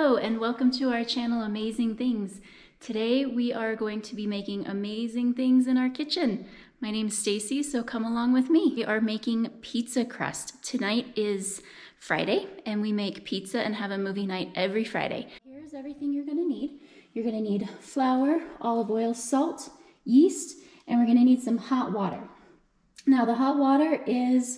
Hello and welcome to our channel Amazing Things. Today we are going to be making amazing things in our kitchen. My name's Stacy, so come along with me. We are making pizza crust. Tonight is Friday and we make pizza and have a movie night every Friday. Here's everything you're gonna need. You're gonna need flour, olive oil, salt, yeast, and we're gonna need some hot water. Now the hot water is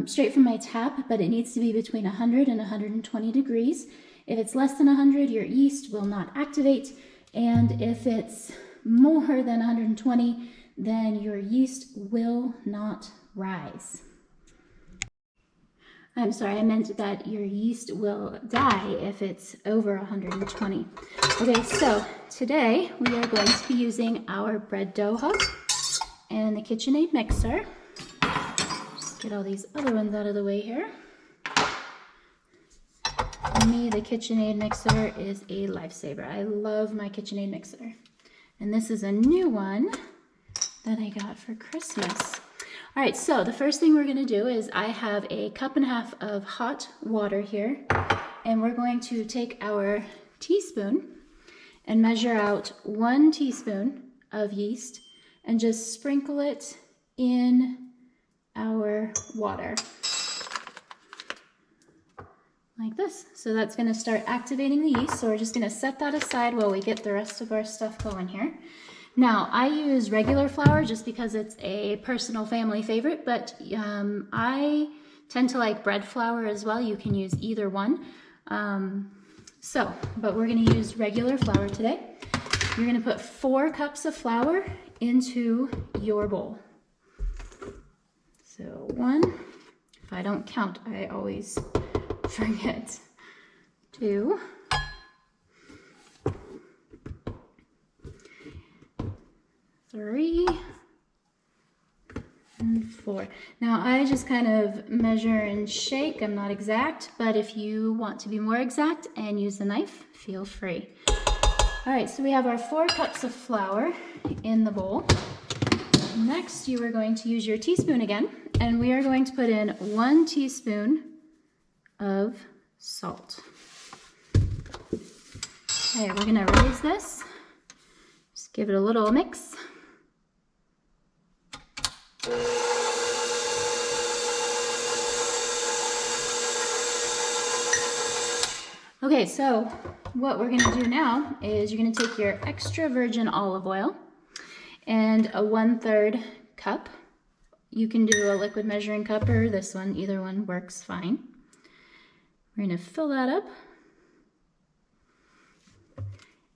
straight from my tap, but it needs to be between 100 and 120 degrees. If it's less than 100, your yeast will not activate, and if it's more than 120, then your yeast will not rise. I'm sorry, I meant that your yeast will die if it's over 120. Okay, so today we are going to be using our bread dough hook and the KitchenAid mixer. Get all these other ones out of the way here. For me, the KitchenAid mixer is a lifesaver. I love my KitchenAid mixer. And this is a new one that I got for Christmas. All right, so the first thing we're gonna do is I have a cup and a half of hot water here, and we're going to take our teaspoon and measure out 1 teaspoon of yeast and just sprinkle it in our water like this. So that's going to start activating the yeast. So we're just going to set that aside while we get the rest of our stuff going here. Now I use regular flour just because it's a personal family favorite, but I tend to like bread flour as well. You can use either one. But we're going to use regular flour today. You're going to put 4 cups of flour into your bowl. So 1, if I don't count, I always forget. 2, 3, and 4. Now I just kind of measure and shake. I'm not exact, but if you want to be more exact and use a knife, feel free. All right, so we have our 4 cups of flour in the bowl. Next, you are going to use your teaspoon again, and we are going to put in 1 teaspoon of salt. Okay, we're gonna raise this. Just give it a little mix. Okay, so what we're gonna do now is you're gonna take your extra virgin olive oil and a 1/3 cup. You can do a liquid measuring cup or this one, either one works fine. We're gonna fill that up.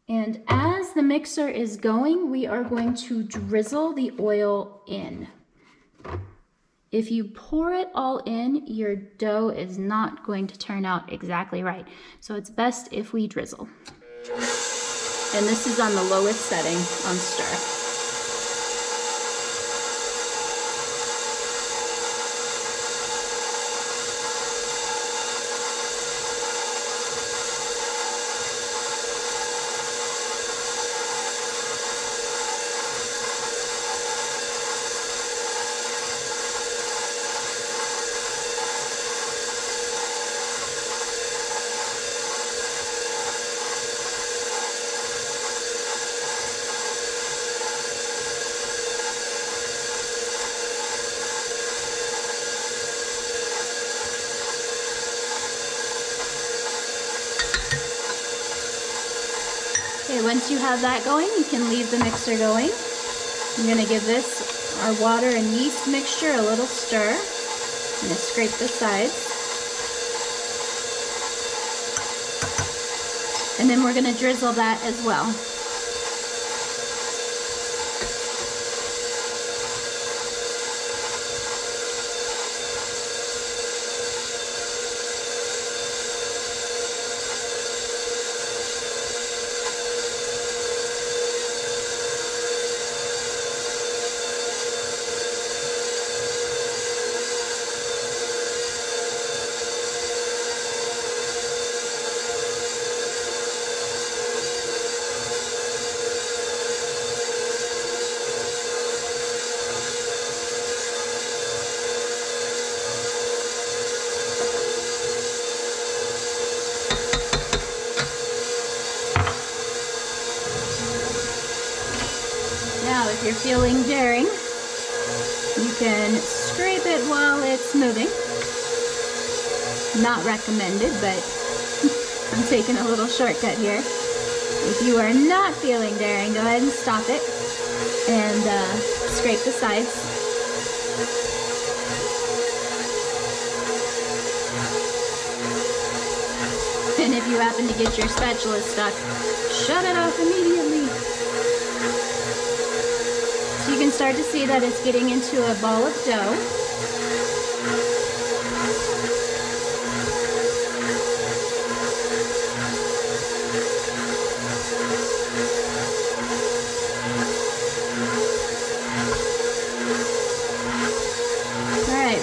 And as the mixer is going, we are going to drizzle the oil in. If you pour it all in, your dough is not going to turn out exactly right. So it's best if we drizzle. And this is on the lowest setting on stir. Okay, once you have that going, you can leave the mixer going. I'm going to give this, our water and yeast mixture, a little stir. I'm going to scrape the sides. And then we're going to drizzle that as well. Now, if you're feeling daring, you can scrape it while it's moving. Not recommended, but I'm taking a little shortcut here. If you are not feeling daring, go ahead and stop it and scrape the sides. And if you happen to get your spatula stuck, shut it off immediately. So you can start to see that it's getting into a ball of dough.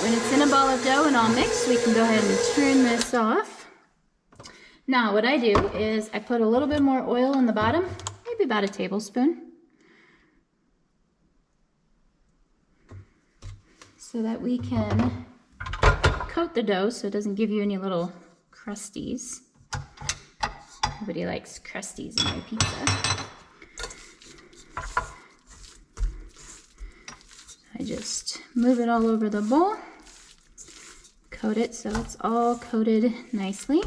When it's in a ball of dough and all mixed, we can go ahead and turn this off. Now what I do is I put a little bit more oil in the bottom, maybe about a tablespoon, so that we can coat the dough so it doesn't give you any little crusties. Nobody likes crusties in my pizza. I just move it all over the bowl, coat it so it's all coated nicely.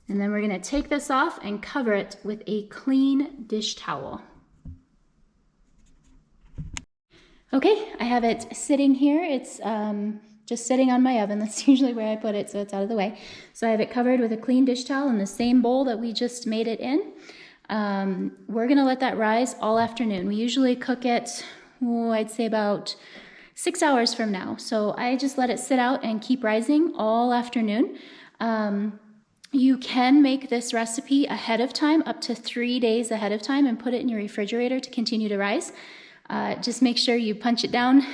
And then we're going to take this off and cover it with a clean dish towel. Okay, I have it sitting here. It's just sitting on my oven. That's usually where I put it, so it's out of the way. So I have it covered with a clean dish towel in the same bowl that we just made it in. We're going to let that rise all afternoon. We usually cook it, I'd say about 6 hours from now. So I just let it sit out and keep rising all afternoon. You can make this recipe ahead of time, up to 3 days ahead of time, and put it in your refrigerator to continue to rise. Just make sure you punch it down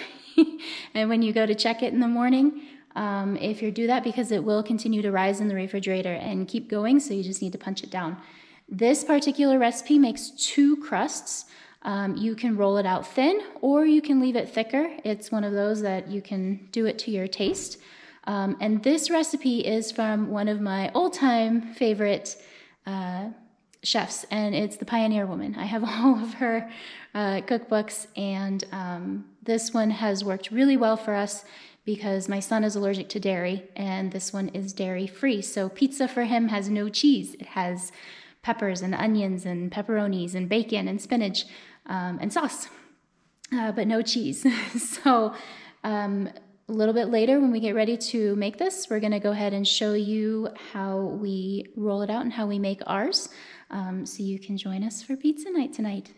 and when you go to check it in the morning, if you do that, because it will continue to rise in the refrigerator and keep going, so you just need to punch it down. This particular recipe makes 2 crusts. You can roll it out thin, or you can leave it thicker. It's one of those that you can do it to your taste. And this recipe is from one of my all-time favorite chefs, and it's the Pioneer Woman. I have all of her cookbooks, and this one has worked really well for us because my son is allergic to dairy, and this one is dairy-free. So pizza for him has no cheese. It has peppers and onions and pepperonis and bacon and spinach and sauce, but no cheese. So a little bit later, when we get ready to make this, we're going to go ahead and show you how we roll it out and how we make ours, so you can join us for pizza night tonight.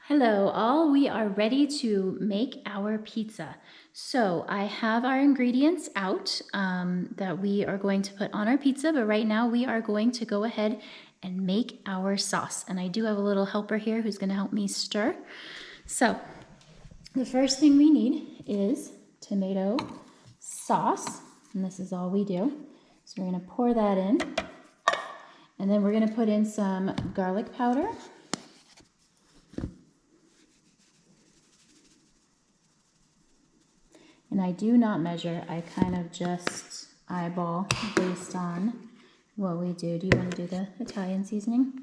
Hello all, we are ready to make our pizza. So I have our ingredients out that we are going to put on our pizza, but right now we are going to go ahead and make our sauce. And I do have a little helper here who's going to help me stir. So the first thing we need is tomato sauce, and this is all we do. So we're going to pour that in, and then we're going to put in some garlic powder. And I do not measure, I kind of just eyeball based on what we do. Do you want to do the Italian seasoning?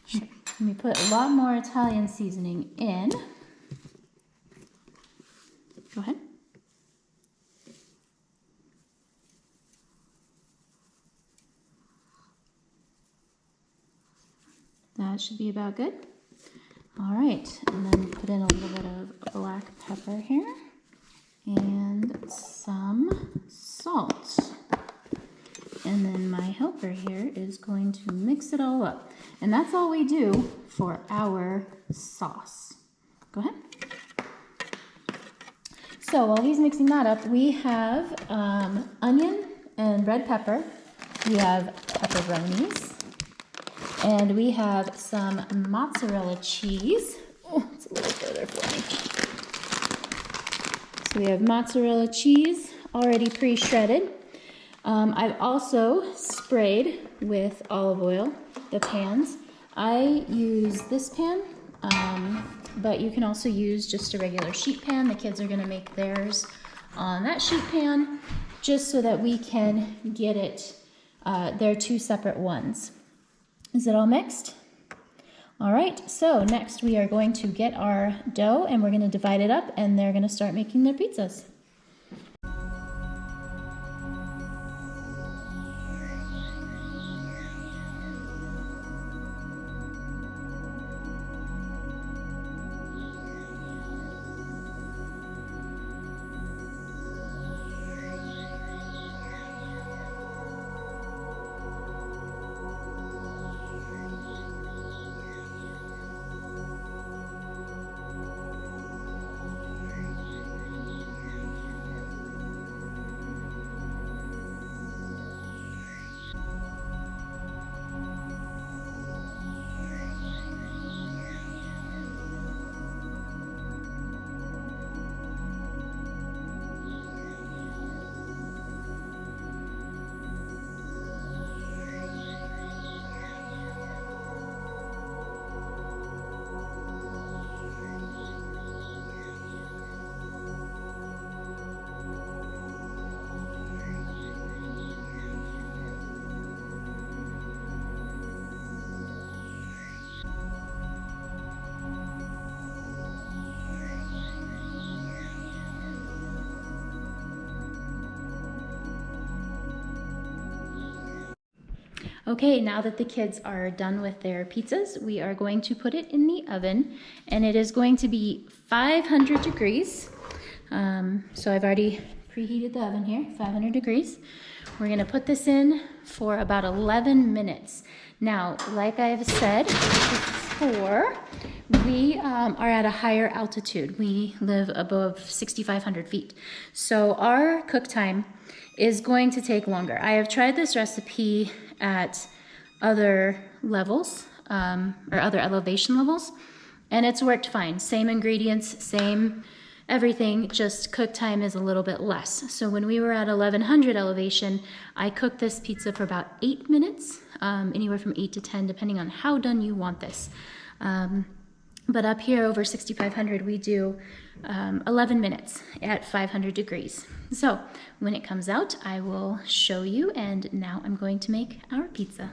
Sure. Let me put a lot more Italian seasoning in. Go ahead. That should be about good. All right, and then put in a little bit of black pepper here and some salt. And then my helper here is going to mix it all up. And that's all we do for our sauce. Go ahead. So while he's mixing that up, we have onion and red pepper. We have pepperonis. And we have some mozzarella cheese. Oh, it's a little further for me. So we have mozzarella cheese already pre-shredded. I've also sprayed with olive oil the pans. I use this pan, but you can also use just a regular sheet pan. The kids are going to make theirs on that sheet pan, just so that we can get it. They're 2 separate ones. Is it all mixed? All right, so next we are going to get our dough and we're going to divide it up and they're going to start making their pizzas. Okay, now that the kids are done with their pizzas, we are going to put it in the oven, and it is going to be 500 degrees. So I've already preheated the oven here, 500 degrees. We're gonna put this in for about 11 minutes. Now, like I have said before, we are at a higher altitude. We live above 6,500 feet. So our cook time is going to take longer. I have tried this recipe at other levels or other elevation levels, and it's worked fine. Same ingredients, same everything, just cook time is a little bit less. So when we were at 1100 elevation, I cooked this pizza for about 8 minutes, anywhere from 8 to 10, depending on how done you want this. But up here over 6,500, we do 11 minutes at 500 degrees. So when it comes out, I will show you, and now I'm going to make our pizza.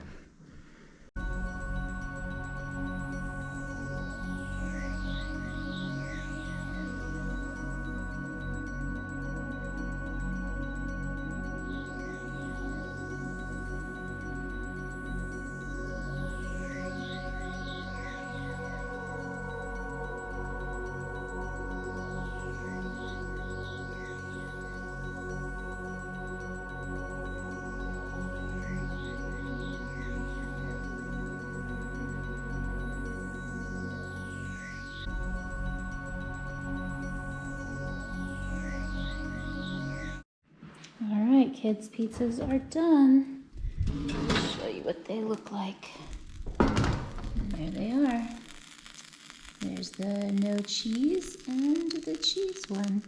All right, kids' pizzas are done. I'll show you what they look like. And there they are. There's the no cheese and the cheese one.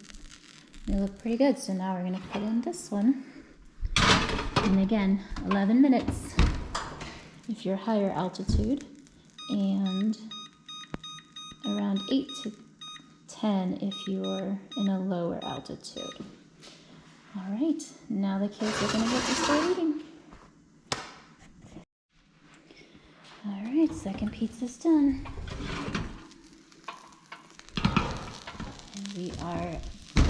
They look pretty good, so now we're gonna put in this one. And again, 11 minutes if you're higher altitude, and around 8 to 10 if you're in a lower altitude. All right, now the kids are gonna get to start eating. All right, second pizza's done. And we are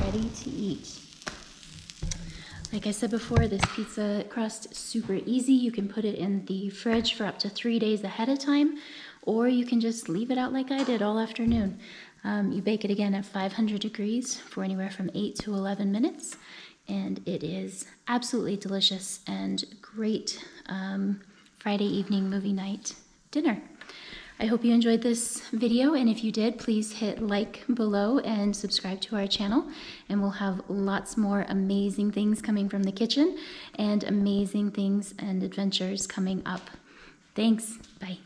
ready to eat. Like I said before, this pizza crust is super easy. You can put it in the fridge for up to 3 days ahead of time, or you can just leave it out like I did all afternoon. You bake it again at 500 degrees for anywhere from 8 to 11 minutes. And it is absolutely delicious and great Friday evening movie night dinner. I hope you enjoyed this video, and if you did, please hit like below and subscribe to our channel, and we'll have lots more amazing things coming from the kitchen and amazing things and adventures coming up. Thanks. Bye.